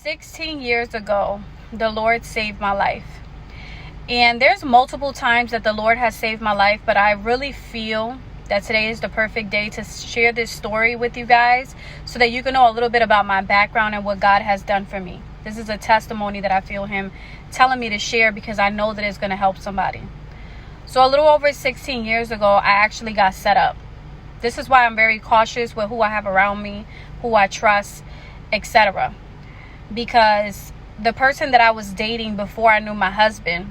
16 years ago, the Lord saved my life. And there's multiple times that the Lord has saved my life, but I really feel that today is the perfect day to share this story with you guys so that you can know a little bit about my background and what God has done for me. This is a testimony that I feel Him telling me to share because I know that it's going to help somebody. So a little over 16 years ago, I actually got set up. This is why I'm very cautious with who I have around me, who I trust, etc. Because the person that I was dating before I knew my husband,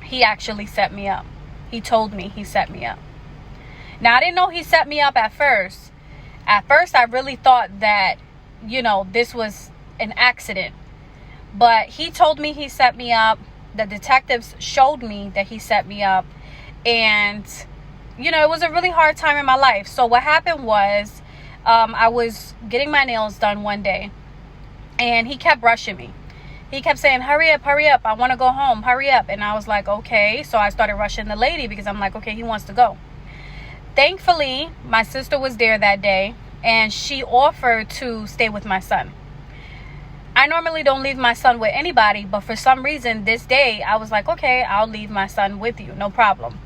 he actually set me up. He told me he set me up. Now, I didn't know he set me up at first. At first, I really thought that, this was an accident. But he told me he set me up. The detectives showed me that he set me up. And, it was a really hard time in my life. So what happened was I was getting my nails done one day. And he kept rushing me. He kept saying, hurry up, I want to go home, hurry up. And I was like, okay. So I started rushing the lady because I'm like, okay, he wants to go. Thankfully, my sister was there that day and she offered to stay with my son. I normally don't leave my son with anybody, but for some reason this day I was like, okay, I'll leave my son with you, no problem.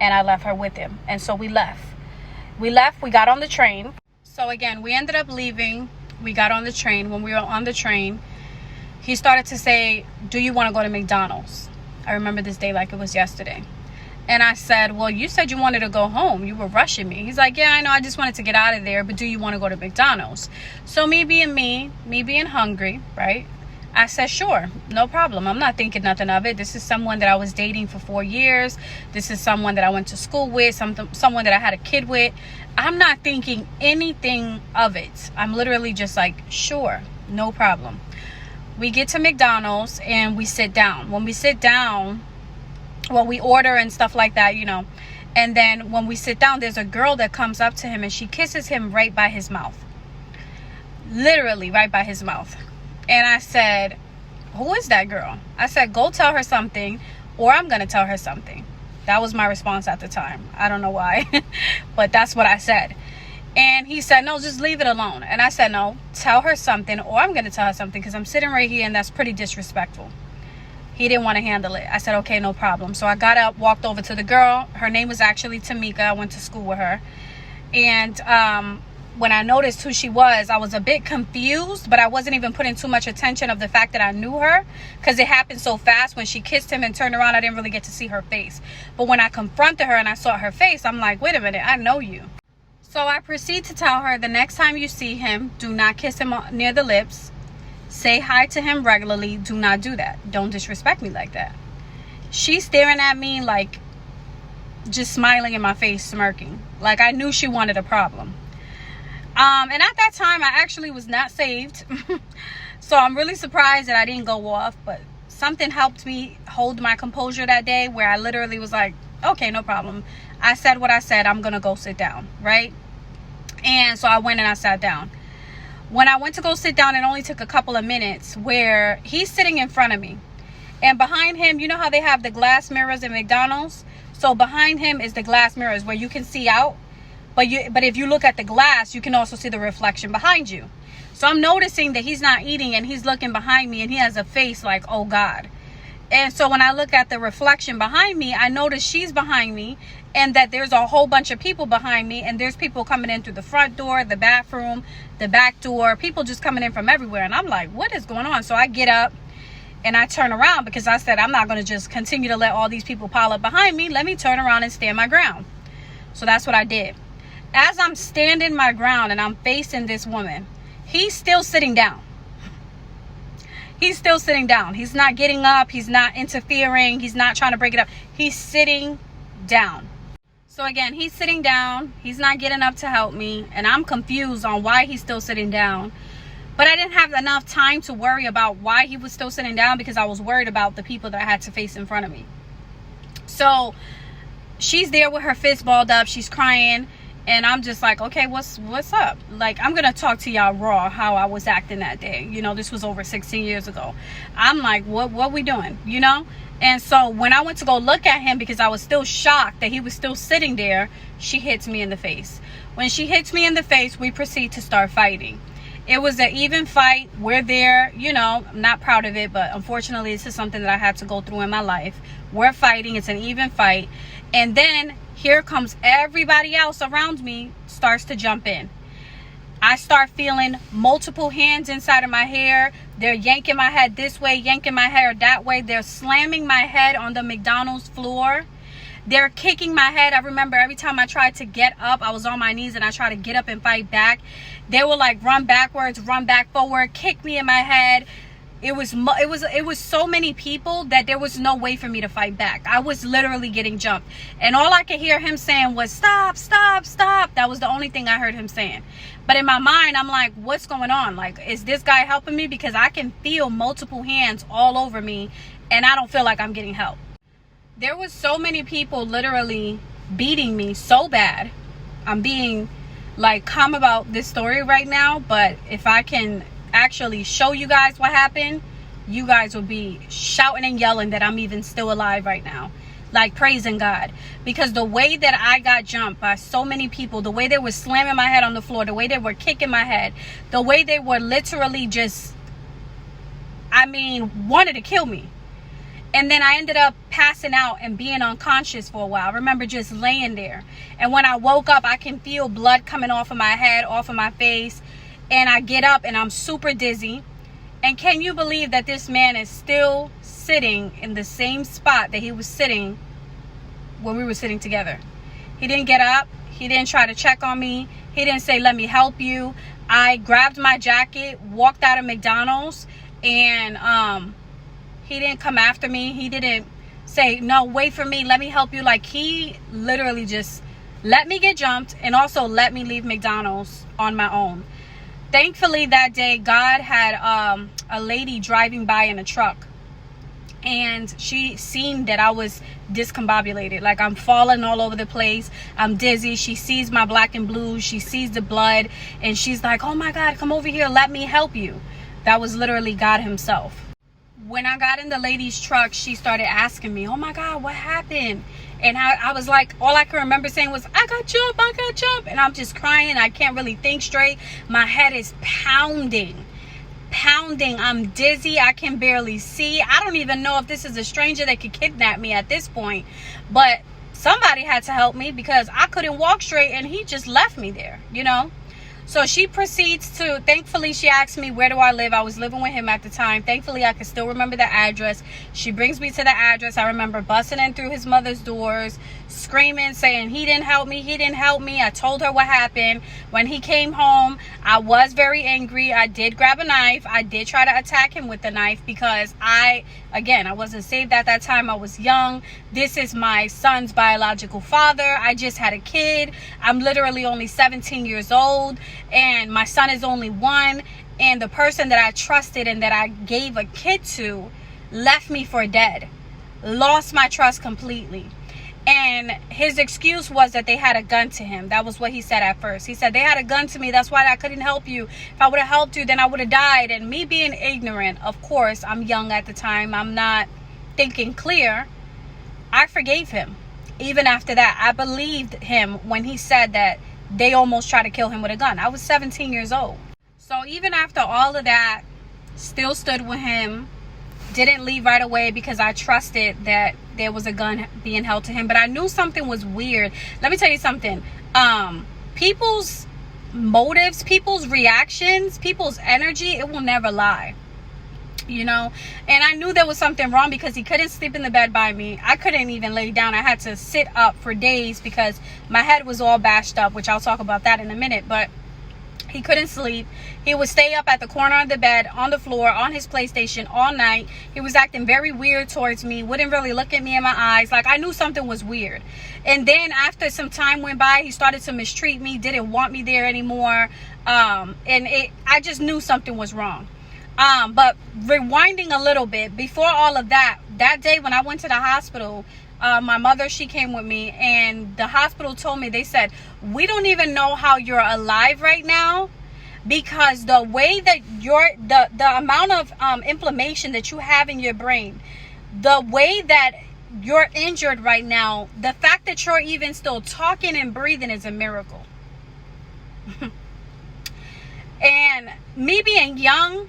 And I left her with him. And so we left, we got on the train. So again, we ended up leaving. We got on the train. When we were on the train, he started to say, do you want to go to McDonald's? I remember this day like it was yesterday. And I said, well, you said you wanted to go home. You were rushing me. He's like, yeah, I know. I just wanted to get out of there. But do you want to go to McDonald's? So me being hungry, right? I said, sure, no problem. I'm not thinking nothing of it. This is someone that I was dating for 4 years. This is someone that I went to school with, someone that I had a kid with. I'm not thinking anything of it. I'm literally just like, sure, no problem. We get to McDonald's and we sit down. When we sit down, we order and stuff like that, And then when we sit down, there's a girl that comes up to him and she kisses him right by his mouth. Literally right by his mouth. And I said, who is that girl? I said, go tell her something or I'm going to tell her something. That was my response at the time. I don't know why, but that's what I said. And he said, no, just leave it alone. And I said, no, tell her something or I'm going to tell her something because I'm sitting right here and that's pretty disrespectful. He didn't want to handle it. I said, okay, no problem. So I got up, walked over to the girl. Her name was actually Tamika. I went to school with her. And when I noticed who she was, I was a bit confused, but I wasn't even putting too much attention of the fact that I knew her because it happened so fast. When she kissed him and turned around, I didn't really get to see her face. But when I confronted her and I saw her face, I'm like, wait a minute, I know you. So I proceed to tell her the next time you see him, do not kiss him near the lips. Say hi to him regularly. Do not do that. Don't disrespect me like that. She's staring at me like just smiling in my face, smirking. Like I knew she wanted a problem. And at that time, I actually was not saved. So I'm really surprised that I didn't go off. But something helped me hold my composure that day where I literally was like, okay, no problem. I said what I said. I'm going to go sit down, right? And so I went and I sat down. When I went to go sit down, it only took a couple of minutes where he's sitting in front of me. And behind him, you know how they have the glass mirrors at McDonald's? So behind him is the glass mirrors where you can see out. But if you look at the glass, you can also see the reflection behind you. So I'm noticing that he's not eating and he's looking behind me and he has a face like, oh God. And so when I look at the reflection behind me, I notice she's behind me and that there's a whole bunch of people behind me and there's people coming in through the front door, the bathroom, the back door, people just coming in from everywhere. And I'm like, what is going on? So I get up and I turn around because I said, I'm not going to just continue to let all these people pile up behind me. Let me turn around and stand my ground. So that's what I did. As I'm standing my ground and I'm facing this woman, he's still sitting down. He's still sitting down. He's not getting up. He's not interfering. He's not trying to break it up. He's sitting down. So again, he's sitting down. He's not getting up to help me. And I'm confused on why he's still sitting down. But I didn't have enough time to worry about why he was still sitting down because I was worried about the people that I had to face in front of me. So she's there with her fist balled up. She's crying. And I'm just like, okay, what's up? Like, I'm going to talk to y'all raw how I was acting that day. This was over 16 years ago. I'm like, what we doing? And so when I went to go look at him because I was still shocked that he was still sitting there, she hits me in the face. When she hits me in the face, we proceed to start fighting. It was an even fight. We're there, you know, I'm not proud of it, but unfortunately this is something that I had to go through in my life. We're fighting. It's an even fight. And then here comes everybody else around me starts to jump in. I start feeling multiple hands inside of my hair. They're yanking my head this way, yanking my hair that way. They're slamming my head on the McDonald's floor. They're kicking my head. I remember every time I tried to get up, I was on my knees and I tried to get up and fight back. They were like, run backwards, run back forward, kick me in my head. It was so many people that there was no way for me to fight back. I was literally getting jumped. And all I could hear him saying was, stop, stop, stop. That was the only thing I heard him saying. But in my mind, I'm like, what's going on? Like, is this guy helping me? Because I can feel multiple hands all over me and I don't feel like I'm getting help. There was so many people literally beating me so bad. I'm being like calm about this story right now, but if I can actually show you guys what happened, you guys will be shouting and yelling that I'm even still alive right now, like praising God. Because the way that I got jumped by so many people, the way they were slamming my head on the floor, the way they were kicking my head, the way they were literally just, I mean, wanted to kill me. And then I ended up passing out and being unconscious for a while. I remember just laying there. And when I woke up, I can feel blood coming off of my head, off of my face. And I get up and I'm super dizzy. And can you believe that this man is still sitting in the same spot that he was sitting when we were sitting together? He didn't get up. He didn't try to check on me. He didn't say, let me help you. I grabbed my jacket, walked out of McDonald's, and he didn't come after me. He didn't say, no, wait for me, let me help you. Like, he literally just let me get jumped and also let me leave McDonald's on my own. Thankfully that day, God had a lady driving by in a truck, and she seen that I was discombobulated. Like, I'm falling all over the place. I'm dizzy. She sees my black and blue. She sees the blood, and she's like, oh my God, come over here. Let me help you. That was literally God himself. When I got in the lady's truck, she started asking me, oh my God, what happened? And I was like, all I can remember saying was, I got jumped. And I'm just crying. I can't really think straight. My head is pounding. I'm dizzy. I can barely see. I don't even know if this is a stranger that could kidnap me at this point. But somebody had to help me because I couldn't walk straight and he just left me there, you know? So she proceeds to, thankfully she asked me, where do I live? I was living with him at the time. Thankfully, I can still remember the address. She brings me to the address. I remember busting in through his mother's doors, screaming, saying, he didn't help me. I told her what happened. When he came home, I was very angry. I did grab a knife. I did try to attack him with the knife because I wasn't saved at that time. I was young. This is my son's biological father. I just had a kid. I'm literally only 17 years old. And my son is only 1, and the person that I trusted and that I gave a kid to left me for dead, lost my trust completely. And his excuse was that they had a gun to him. That was what he said at first. He said, they had a gun to me. That's why I couldn't help you. If I would have helped you, then I would have died. And me being ignorant, of course, I'm young at the time. I'm not thinking clear. I forgave him. Even after that, I believed him when he said that they almost tried to kill him with a gun. I was 17 years old. So even after all of that, still stood with him. Didn't leave right away because I trusted that there was a gun being held to him. But I knew something was weird. Let me tell you something. People's motives, people's reactions, people's energy, it will never lie. You know, and I knew there was something wrong because he couldn't sleep in the bed by me. I couldn't even lay down. I had to sit up for days because my head was all bashed up, which I'll talk about that in a minute. But he couldn't sleep. He would stay up at the corner of the bed, on the floor, on his PlayStation all night. He was acting very weird towards me, wouldn't really look at me in my eyes. Like, I knew something was weird. And then after some time went by, he started to mistreat me, didn't want me there anymore. I just knew something was wrong. But rewinding a little bit, before all of that day when I went to the hospital, my mother, she came with me, and the hospital told me, they said, we don't even know how you're alive right now because the way that the amount of inflammation that you have in your brain, the way that you're injured right now, the fact that you're even still talking and breathing is a miracle. And me being young,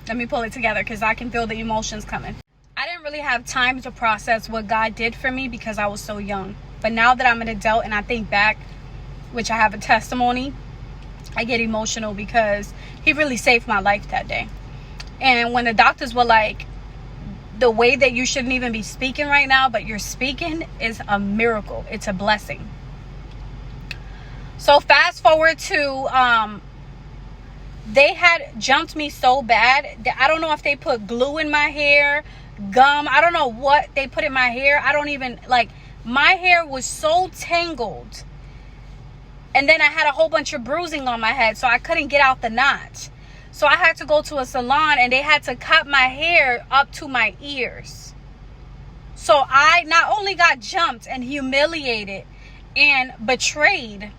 let me pull it together because I can feel the emotions coming. I didn't really have time to process what God did for me because I was so young. But now that I'm an adult and I think back, which I have a testimony, I get emotional because he really saved my life that day. And when the doctors were like, the way that you shouldn't even be speaking right now, but you're speaking, is a miracle. It's a blessing. So fast forward to, they had jumped me so bad that I don't know if they put glue in my hair, gum. I don't know what they put in my hair. I don't even, like, my hair was so tangled. And then I had a whole bunch of bruising on my head, so I couldn't get out the knot. So I had to go to a salon and they had to cut my hair up to my ears. So I not only got jumped and humiliated and betrayed,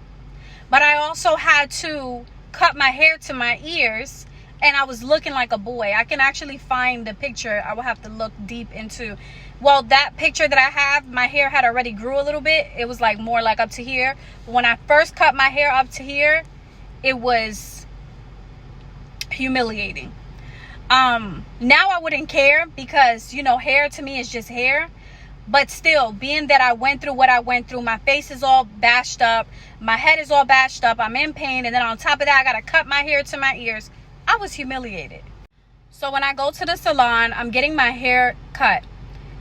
but I also had to cut my hair to my ears, and I was looking like a boy. I can actually find the picture. I will have to look deep into. Well, that picture that I have, my hair had already grew a little bit. It was like more like up to here. But when I first cut my hair up to here, it was humiliating. Now I wouldn't care because, you know, hair to me is just hair. But still, being that I went through what I went through, my face is all bashed up, my head is all bashed up, I'm in pain, and then on top of that, I gotta cut my hair to my ears. I was humiliated. So when I go to the salon, I'm getting my hair cut.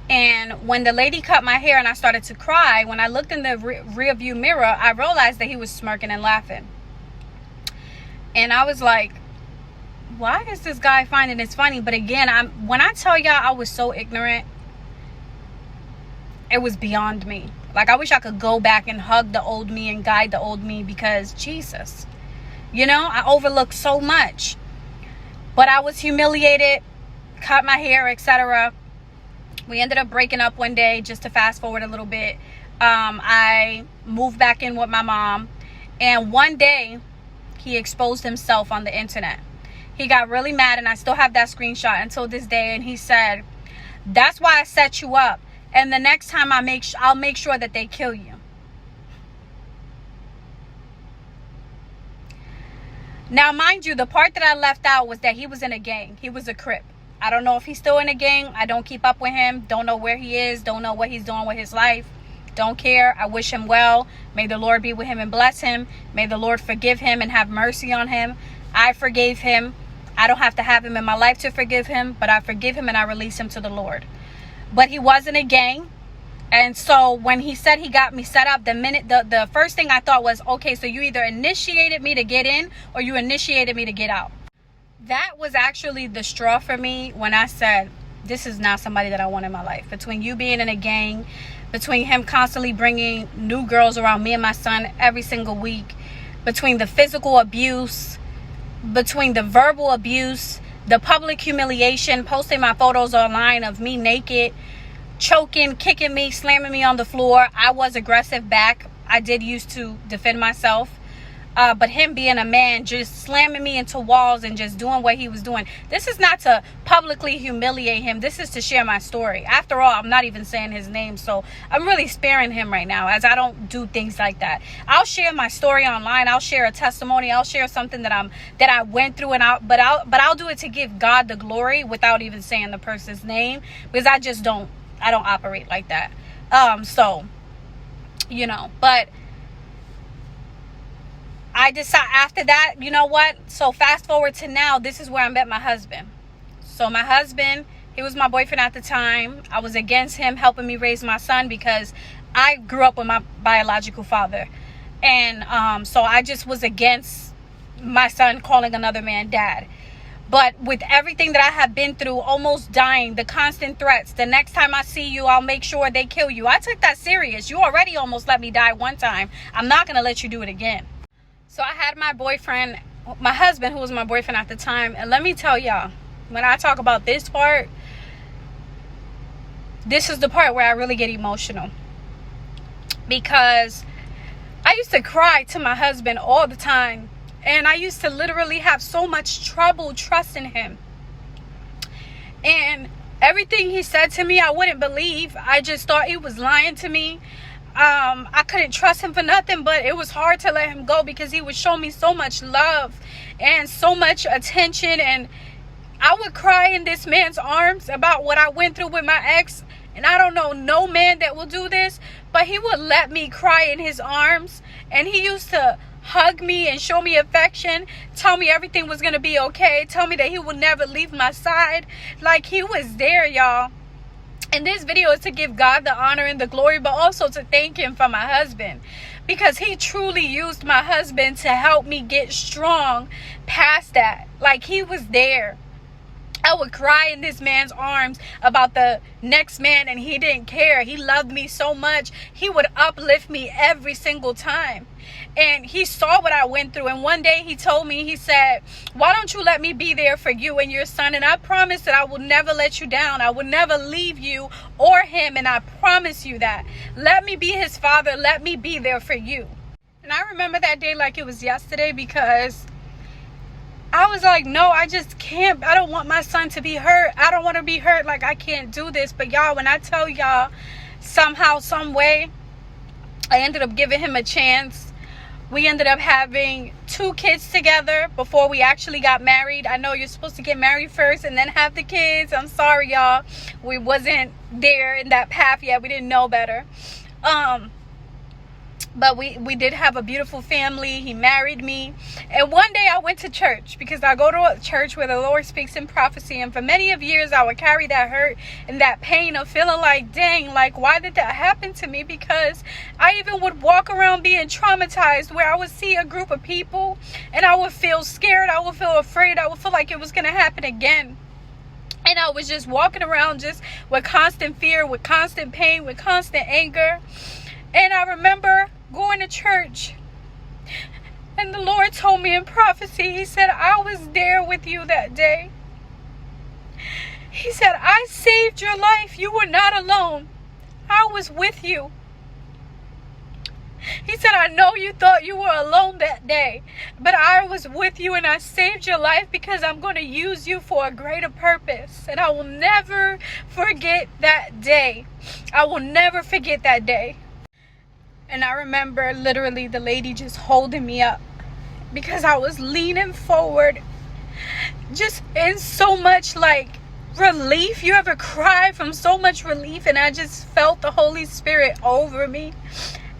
And when the lady cut my hair and I started to cry, when I looked in the rear view mirror, I realized that he was smirking and laughing. And I was like, why is this guy finding this funny? But again, when I tell y'all I was so ignorant, it was beyond me. Like, I wish I could go back and hug the old me and guide the old me, because Jesus, you know, I overlooked so much. But I was humiliated, cut my hair, etc. We ended up breaking up one day. Just to fast forward a little bit, I moved back in with my mom, and one day he exposed himself on the internet. He got really mad, and I still have that screenshot until this day, and he said, "That's why I set you up, and the next time I'll make sure that they kill you." Now, mind you, the part that I left out was that he was in a gang. He was a Crip. I don't know if he's still in a gang. I don't keep up with him. Don't know where he is. Don't know what he's doing with his life. Don't care. I wish him well. May the Lord be with him and bless him. May the Lord forgive him and have mercy on him. I forgave him. I don't have to have him in my life to forgive him, but I forgive him and I release him to the Lord. But he was in a gang. And so when he said he got me set up, the first thing I thought was, okay, so you either initiated me to get in or you initiated me to get out. That was actually the straw for me when I said, this is not somebody that I want in my life. Between you being in a gang, between him constantly bringing new girls around me and my son every single week, between the physical abuse, between the verbal abuse, the public humiliation, posting my photos online of me naked, choking, kicking me, slamming me on the floor. I was aggressive back. I did used to defend myself. But him being a man, just slamming me into walls and just doing what he was doing. This is not to publicly humiliate him. This is to share my story. After all, I'm not even saying his name, so I'm really sparing him right now, as I don't do things like that. I'll share my story online. I'll share a testimony. I'll share something that I went through, but I'll do it to give God the glory without even saying the person's name, because I don't operate like that. So, you know, but I decided after that, you know what? So fast forward to now, this is where I met my husband. So my husband, he was my boyfriend at the time. I was against him helping me raise my son because I grew up with my biological father. And so I just was against my son calling another man dad. But with everything that I have been through, almost dying, the constant threats, the next time I see you, I'll make sure they kill you. I took that serious. You already almost let me die one time. I'm not going to let you do it again. So I had my boyfriend, my husband, who was my boyfriend at the time. And let me tell y'all, when I talk about this part, this is the part where I really get emotional. Because I used to cry to my husband all the time. And I used to literally have so much trouble trusting him. And everything he said to me, I wouldn't believe. I just thought he was lying to me. I couldn't trust him for nothing, but it was hard to let him go because he would show me so much love and so much attention. And I would cry in this man's arms about what I went through with my ex. And I don't know no man that will do this, but he would let me cry in his arms. And he used to hug me and show me affection, tell me everything was going to be okay, tell me that he would never leave my side. Like, he was there, y'all. And this video is to give God the honor and the glory, but also to thank him for my husband, because he truly used my husband to help me get strong past that. Like, he was there. I would cry in this man's arms about the next man, and he didn't care. He loved me so much. He would uplift me every single time. And he saw what I went through. And one day he told me, he said, why don't you let me be there for you and your son? And I promise that I will never let you down. I will never leave you or him. And I promise you that. Let me be his father. Let me be there for you. And I remember that day like it was yesterday, because I was like, no, I just can't. I don't want my son to be hurt. I don't want to be hurt. Like, I can't do this. But y'all, when I tell y'all, somehow, some way, I ended up giving him a chance. We ended up having 2 kids together before we actually got married. I know you're supposed to get married first and then have the kids. I'm sorry, y'all. We wasn't there in that path yet. We didn't know better. But we did have a beautiful family. He married me. And one day I went to church, because I go to a church where the Lord speaks in prophecy. And for many of years, I would carry that hurt and that pain of feeling like, dang, like, why did that happen to me? Because I even would walk around being traumatized, where I would see a group of people and I would feel scared. I would feel afraid. I would feel like it was going to happen again. And I was just walking around just with constant fear, with constant pain, with constant anger. And I remember going to church, and the Lord told me in prophecy, he said, I was there with you that day. He said, I saved your life. You were not alone. I was with you. He said, I know you thought you were alone that day, but I was with you, and I saved your life because I'm going to use you for a greater purpose. And I will never forget that day. I will never forget that day. And I remember literally the lady just holding me up, because I was leaning forward just in so much like relief. You ever cry from so much relief? And I just felt the Holy Spirit over me.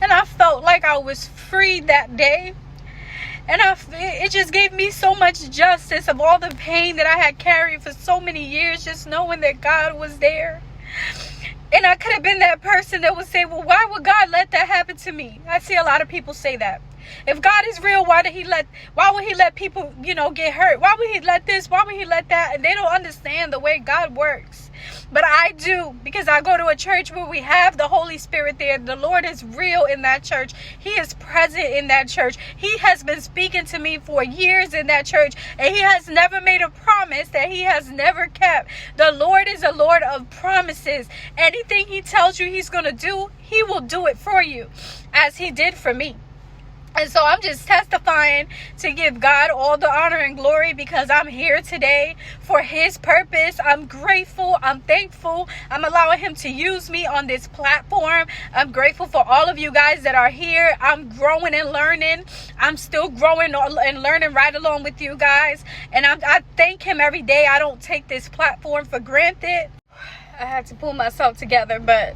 And I felt like I was free that day. And it just gave me so much justice of all the pain that I had carried for so many years, just knowing that God was there. And I could have been that person that would say, well, why would God let that happen to me? I see a lot of people say that. If God is real, why would he let people, get hurt? Why would he let this? Why would he let that? And they don't understand the way God works. But I do, because I go to a church where we have the Holy Spirit there. The Lord is real in that church. He is present in that church. He has been speaking to me for years in that church, and he has never made a promise that he has never kept. The Lord is a Lord of promises. Anything he tells you he's going to do, he will do it for you, as he did for me. And so I'm just testifying to give God all the honor and glory, because I'm here today for his purpose. I'm grateful. I'm thankful. I'm allowing him to use me on this platform. I'm grateful for all of you guys that are here. I'm growing and learning. I'm still growing and learning right along with you guys. And I thank him every day. I don't take this platform for granted. I had to pull myself together, but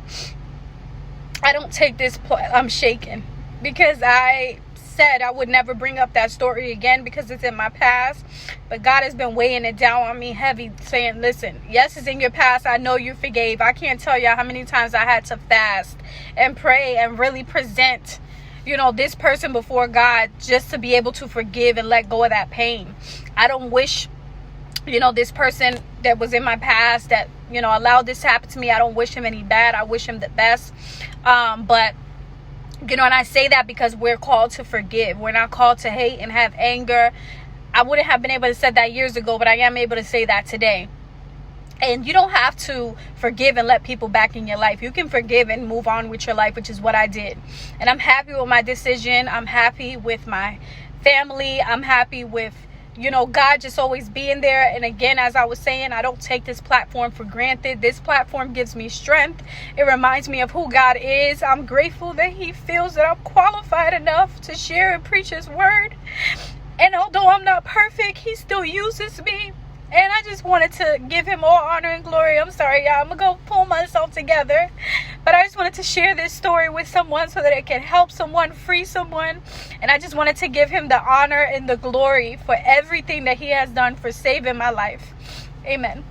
I don't take this I'm shaking, because I said I would never bring up that story again because it's in my past. But God has been weighing it down on me heavy, saying, listen, yes, it's in your past. I know you forgave. I can't tell you how many times I had to fast and pray and really present, this person before God, just to be able to forgive and let go of that pain. I don't wish, this person that was in my past that, allowed this to happen to me, I don't wish him any bad. I wish him the best. But and I say that because we're called to forgive. We're not called to hate and have anger. I wouldn't have been able to say that years ago, but I am able to say that today. And you don't have to forgive and let people back in your life. You can forgive and move on with your life, which is what I did. And I'm happy with my decision. I'm happy with my family. I'm happy with, God just always being there. And again, as I was saying, I don't take this platform for granted. This platform gives me strength. It reminds me of who God is. I'm grateful that he feels that I'm qualified enough to share and preach his word. And although I'm not perfect, he still uses me. And I just wanted to give him all honor and glory. I'm sorry, y'all. I'm going to go pull myself together. But I just wanted to share this story with someone so that it can help someone, free someone. And I just wanted to give him the honor and the glory for everything that he has done for saving my life. Amen.